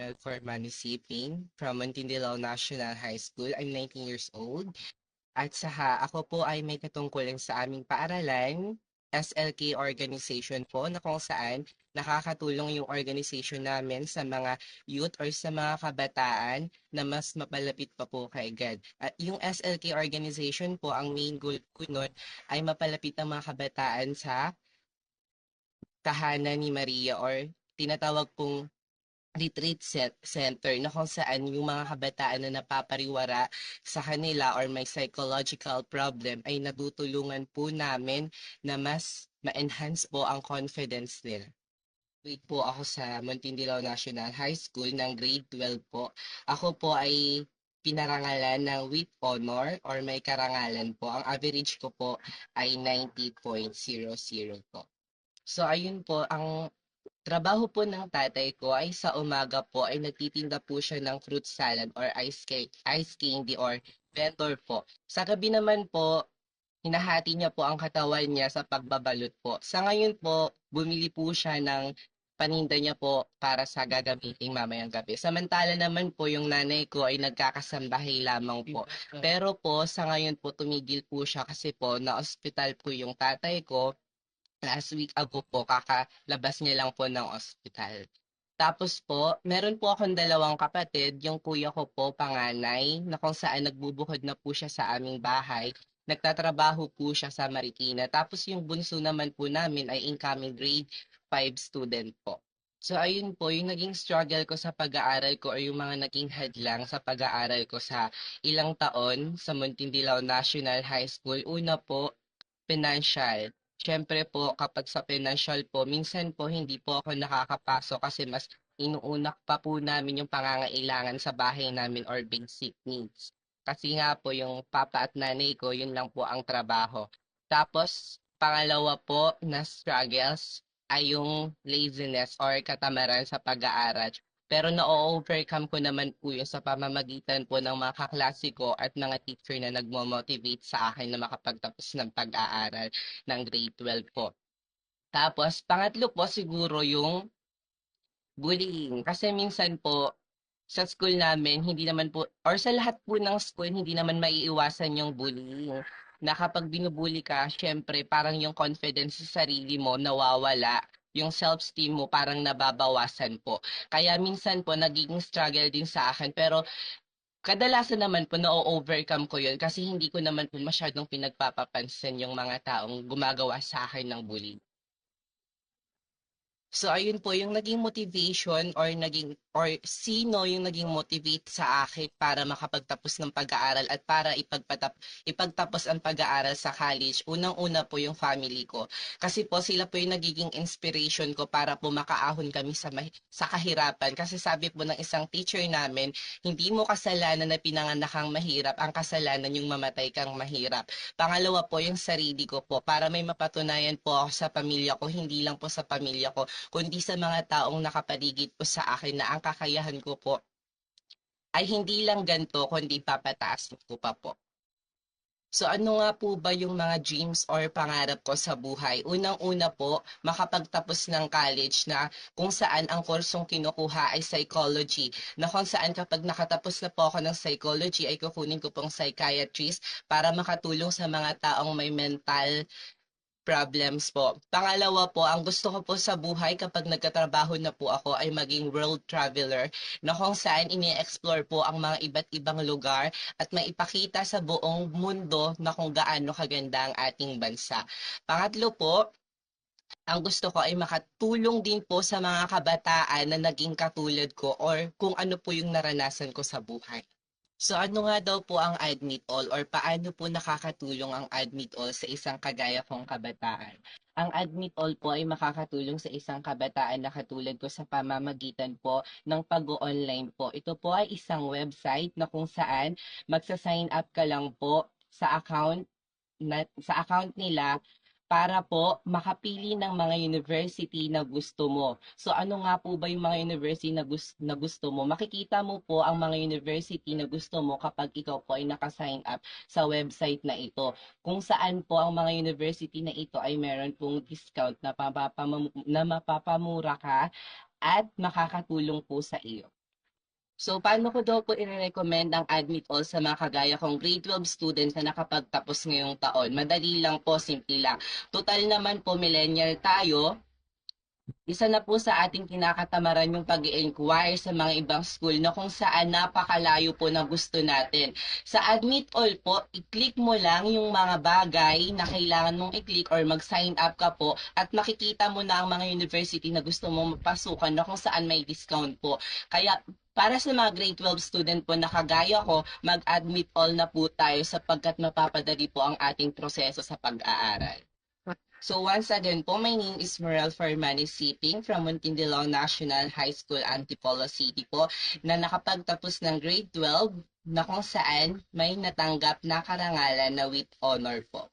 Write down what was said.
For Manisiping from Montindilao National High School. I'm 19 years old. At ako po ay may katungkulan sa aming paaralan, SLK organization po na kung saan nakakatulong yung organization namin sa mga youth or sa mga kabataan na mas mapalapit pa po kay God. At yung SLK organization po, ang main goal ko nun ay mapalapit ang mga kabataan sa tahanan ni Maria or tinatawag pong center na kung saan yung mga kabataan na napapariwara sa kanila or may psychological problem ay natutulungan po namin na mas ma-enhance po ang confidence nila. Grade po ako sa Montindilao National High School ng grade 12 po. Ako po ay pinarangalan ng with honor or may karangalan po. Ang average ko po ay 90.00 po. So ayun po, ang trabaho po ng tatay ko ay sa umaga po ay nagtitinda po siya ng fruit salad or ice candy or vendor po. Sa gabi naman po, hinahati niya po ang katawan niya sa pagbabalot po. Sa ngayon po, bumili po siya ng paninda niya po para sa gagamitin mamayang gabi. Samantala naman po yung nanay ko ay nagkakasambahay lamang po. Pero po sa ngayon po tumigil po siya kasi po na ospital po yung tatay ko. Last week ago po, kakalabas niya lang po ng ospital. Tapos po, meron po akong dalawang kapatid, yung kuya ko po, panganay, na kung saan nagbubukod na po siya sa aming bahay. Nagtatrabaho po siya sa Marikina. Tapos yung bunso naman po namin ay incoming grade 5 student po. So ayun po, yung naging struggle ko sa pag-aaral ko or yung mga naging hadlang sa pag-aaral ko sa ilang taon sa Montindilao National High School. Una po, financial. Siyempre po, kapag sa financial po, minsan po hindi po ako nakakapasok kasi mas inuunak pa po namin yung pangangailangan sa bahay namin or basic needs. Kasi nga po, yung papa at nanay ko, yun lang po ang trabaho. Tapos, pangalawa po na struggles ay yung laziness or katamaran sa pag-aaral. Pero na-overcome ko naman po yun sa pamamagitan po ng mga kaklase ko at mga teacher na nagmo-motivate sa akin na makapagtapos ng pag-aaral ng grade 12 po. Tapos, pangatlo po siguro yung bullying. Kasi minsan po, sa school namin, hindi naman po, or sa lahat po ng school, hindi naman maiiwasan yung bullying. Na kapag binubully ka, syempre, parang yung confidence sa sarili mo nawawala. Yung self-esteem mo parang nababawasan po. Kaya minsan po, nagiging struggle din sa akin. Pero kadalasan naman po, na-overcome ko yun kasi hindi ko naman po masyadong pinagpapapansin yung mga taong gumagawa sa akin ng bullying. So ayun po yung naging motivation or sino yung naging motivate sa akin para makapagtapos ng pag-aaral at para ipagtapos ang pag-aaral sa college. Unang-una po yung family ko. Kasi po sila po yung nagiging inspiration ko para po makaahon kami sa kahirapan. Kasi sabi po ng isang teacher namin, hindi mo kasalanan na pinanganak kang mahirap, ang kasalanan yung mamatay kang mahirap. Pangalawa po yung sarili ko po para may mapatunayan po ako sa pamilya ko, hindi lang po sa pamilya ko kundi sa mga taong nakapaligid po sa akin na ang kakayahan ko po ay hindi lang ganito, kundi papataas ko pa po. So ano nga po ba yung mga dreams or pangarap ko sa buhay? Unang-una po, makapagtapos ng college na kung saan ang kursong kinukuha ay psychology. Na kung saan kapag nakatapos na po ako ng psychology ay kukunin ko pong psychiatrist para makatulong sa mga taong may mental problems po. Pangalawa po, ang gusto ko po sa buhay kapag nagkatrabaho na po ako ay maging world traveler na kung saan ini-explore po ang mga iba't ibang lugar at maipakita sa buong mundo na kung gaano kaganda ang ating bansa. Pangatlo po, ang gusto ko ay makatulong din po sa mga kabataan na naging katulad ko or kung ano po yung naranasan ko sa buhay. So ano nga daw po ang Admit All or paano po nakakatulong ang Admit All sa isang kagaya kong kabataan? Ang Admit All po ay makakatulong sa isang kabataan na katulad ko sa pamamagitan po ng pag-online po. Ito po ay isang website na kung saan magsa-sign up ka lang po sa account nila para po makapili ng mga university na gusto mo. So ano nga po ba yung mga university na gusto mo? Makikita mo po ang mga university na gusto mo kapag ikaw po ay naka-sign up sa website na ito. Kung saan po ang mga university na ito ay meron pong discount na mapapamura ka at makakatulong po sa iyo. So, paano ko daw po i-recommend ang Admit All sa mga kagaya kong grade 12 students na nakapagtapos ngayong taon? Madali lang po, simple lang. Total naman po, millennial tayo, isa na po sa ating kinakatamaran yung pag inquire sa mga ibang school na kung saan napakalayo po na gusto natin. Sa Admit All po, i-click mo lang yung mga bagay na kailangan mong i-click or mag-sign up ka po at makikita mo na ang mga university na gusto mong mapasukan na kung saan may discount po. Kaya para sa mga grade 12 student po na kagaya ko, mag-admit all na po tayo sapagkat mapapadali po ang ating proseso sa pag-aaral. So once again po, my name is Morel Fermani Siping from Muntinlupa National High School, Antipolo City po, na nakapagtapos ng grade 12 na kung saan may natanggap na karangalan na with honor po.